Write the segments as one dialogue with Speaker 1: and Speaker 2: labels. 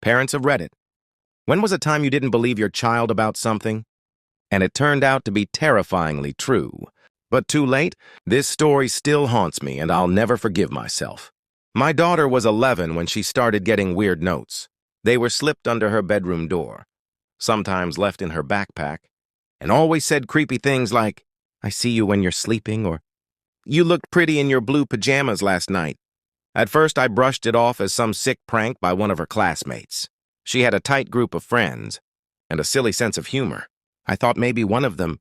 Speaker 1: Parents have read it. When was a time you didn't believe your child about something? And it turned out to be terrifyingly true. But too late, this story still haunts me and I'll never forgive myself. My daughter was 11 when she started getting weird notes. They were slipped under her bedroom door, sometimes left in her backpack, and always said creepy things like, "I see you when you're sleeping," or "You looked pretty in your blue pajamas last night." At first, I brushed it off as some sick prank by one of her classmates. She had a tight group of friends and a silly sense of humor. I thought maybe one of them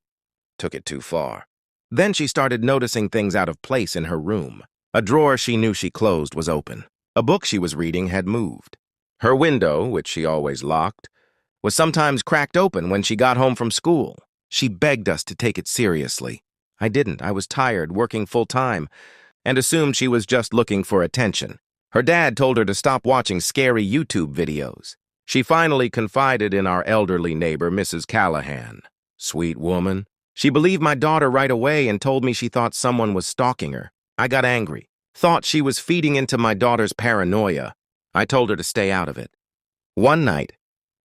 Speaker 1: took it too far. Then she started noticing things out of place in her room. A drawer she knew she closed was open. A book she was reading had moved. Her window, which she always locked, was sometimes cracked open when she got home from school. She begged us to take it seriously. I didn't. I was tired, working full-time, and assumed she was just looking for attention. Her dad told her to stop watching scary YouTube videos. She finally confided in our elderly neighbor, Mrs. Callahan. Sweet woman. She believed my daughter right away and told me she thought someone was stalking her. I got angry. Thought she was feeding into my daughter's paranoia. I told her to stay out of it. One night,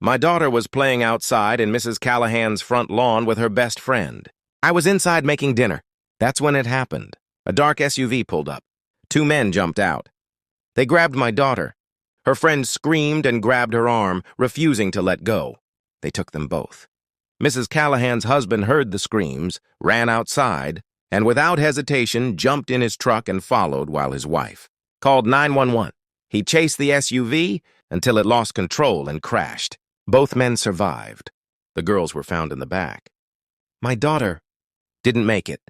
Speaker 1: my daughter was playing outside in Mrs. Callahan's front lawn with her best friend. I was inside making dinner. That's when it happened. A dark SUV pulled up. 2 men jumped out. They grabbed my daughter. Her friend screamed and grabbed her arm, refusing to let go. They took them both. Mrs. Callahan's husband heard the screams, ran outside, and without hesitation jumped in his truck and followed while his wife called 911. He chased the SUV until it lost control and crashed. Both men survived. The girls were found in the back. My daughter didn't make it.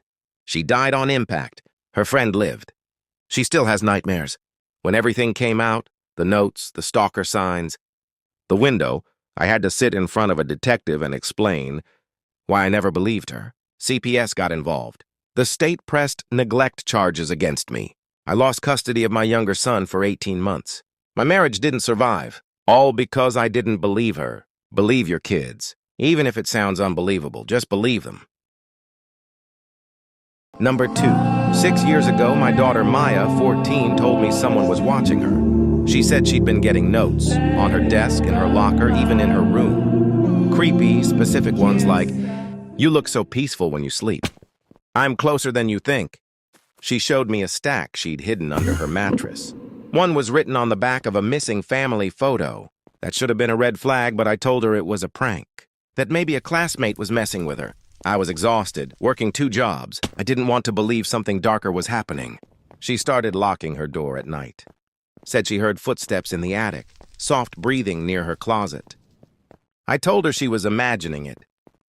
Speaker 1: She died on impact. Her friend lived. She still has nightmares. When everything came out, the notes, the stalker signs, the window, I had to sit in front of a detective and explain why I never believed her. CPS got involved. The state pressed neglect charges against me. I lost custody of my younger son for 18 months. My marriage didn't survive, all because I didn't believe her. Believe your kids. Even if it sounds unbelievable, just believe them. Number 2. 6 years ago, my daughter Maya, 14, told me someone was watching her. She said she'd been getting notes on her desk, in her locker, even in her room. Creepy, specific ones like, "You look so peaceful when you sleep. I'm closer than you think." She showed me a stack she'd hidden under her mattress. One was written on the back of a missing family photo. That should have been a red flag, but I told her it was a prank. That maybe a classmate was messing with her. I was exhausted, working 2 jobs. I didn't want to believe something darker was happening. She started locking her door at night. Said she heard footsteps in the attic, soft breathing near her closet. I told her she was imagining it.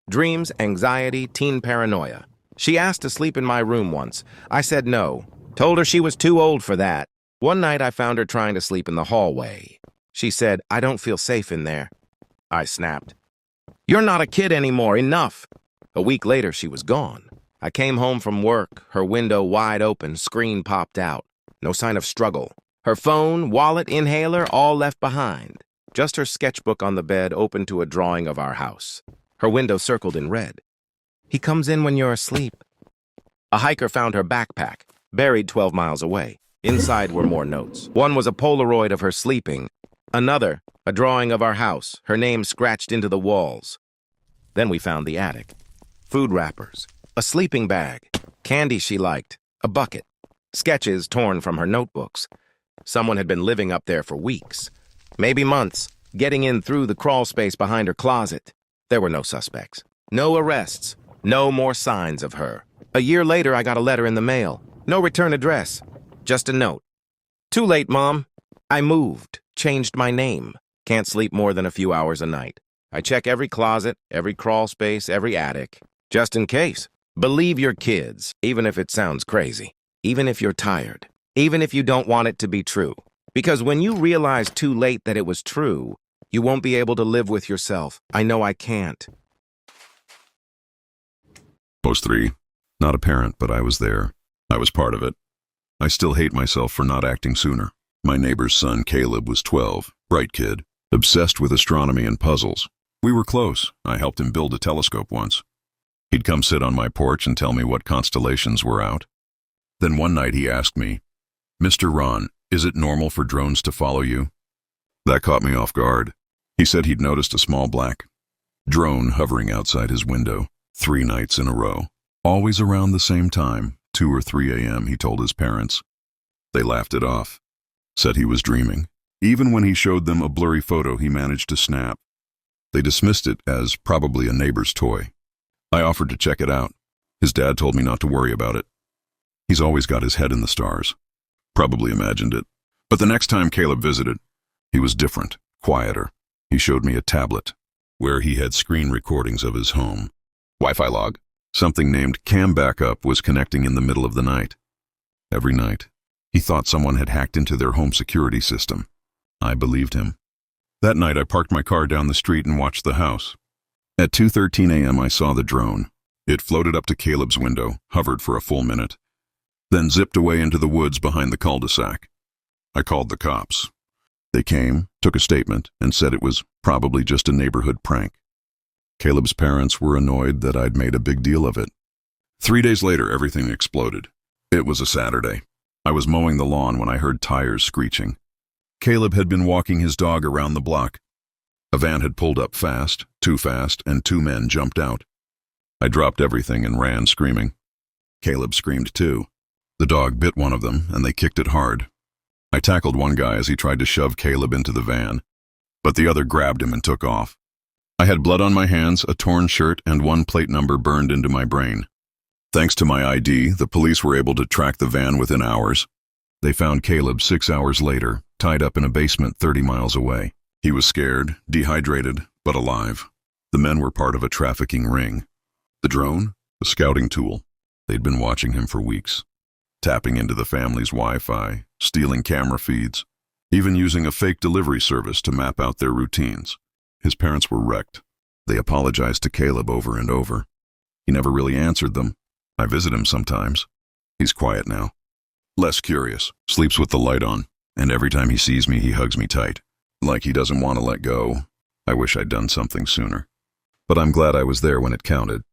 Speaker 1: Dreams, anxiety, teen paranoia. She asked to sleep in my room once. I said no. Told her she was too old for that. One night I found her trying to sleep in the hallway. She said, "I don't feel safe in there." I snapped, "You're not a kid anymore, enough." A week later, she was gone. I came home from work, her window wide open, screen popped out. No sign of struggle. Her phone, wallet, inhaler, all left behind. Just her sketchbook on the bed, open to a drawing of our house. Her window circled in red. "He comes in when you're asleep." A hiker found her backpack, buried 12 miles away. Inside were more notes. One was a Polaroid of her sleeping. Another, a drawing of our house, her name scratched into the walls. Then we found the attic. Food wrappers, a sleeping bag, candy she liked, a bucket, sketches torn from her notebooks. Someone had been living up there for weeks, maybe months, getting in through the crawl space behind her closet. There were no suspects, no arrests, no more signs of her. A year later, I got a letter in the mail. No return address, just a note. "Too late, Mom. I moved, changed my name. Can't sleep more than a few hours a night. I check every closet, every crawl space, every attic. Just in case. Believe your kids, even if it sounds crazy. Even if you're tired. Even if you don't want it to be true. Because when you realize too late that it was true, you won't be able to live with yourself. I know I can't."
Speaker 2: Post 3. Not a parent, but I was there. I was part of it. I still hate myself for not acting sooner. My neighbor's son, Caleb, was 12, bright kid, obsessed with astronomy and puzzles. We were close. I helped him build a telescope once. He'd come sit on my porch and tell me what constellations were out. Then one night he asked me, "Mr. Ron, is it normal for drones to follow you?" That caught me off guard. He said he'd noticed a small black drone hovering outside his window 3 nights in a row. Always around the same time, 2 or 3 a.m., he told his parents. They laughed it off, said he was dreaming. Even when he showed them a blurry photo he managed to snap, they dismissed it as probably a neighbor's toy. I offered to check it out. His dad told me not to worry about it. He's always got his head in the stars. Probably imagined it. But the next time Caleb visited, he was different, quieter. He showed me a tablet where he had screen recordings of his home. Wi-Fi log. Something named Cam Backup was connecting in the middle of the night. Every night, he thought someone had hacked into their home security system. I believed him. That night, I parked my car down the street and watched the house. At 2:13 a.m., I saw the drone. It floated up to Caleb's window, hovered for a full minute, then zipped away into the woods behind the cul-de-sac. I called the cops. They came, took a statement, and said it was probably just a neighborhood prank. Caleb's parents were annoyed that I'd made a big deal of it. 3 days later, everything exploded. It was a Saturday. I was mowing the lawn when I heard tires screeching. Caleb had been walking his dog around the block. A van had pulled up fast, too fast, and 2 men jumped out. I dropped everything and ran, screaming. Caleb screamed too. The dog bit one of them, and they kicked it hard. I tackled one guy as he tried to shove Caleb into the van, but the other grabbed him and took off. I had blood on my hands, a torn shirt, and 1 plate number burned into my brain. Thanks to my ID, the police were able to track the van within hours. They found Caleb 6 hours later, tied up in a basement 30 miles away. He was scared, dehydrated, but alive. The men were part of a trafficking ring. The drone? A scouting tool. They'd been watching him for weeks, tapping into the family's Wi-Fi, stealing camera feeds, even using a fake delivery service to map out their routines. His parents were wrecked. They apologized to Caleb over and over. He never really answered them. I visit him sometimes. He's quiet now. Less curious, sleeps with the light on, and every time he sees me, he hugs me tight, like he doesn't want to let go. I wish I'd done something sooner. But I'm glad I was there when it counted.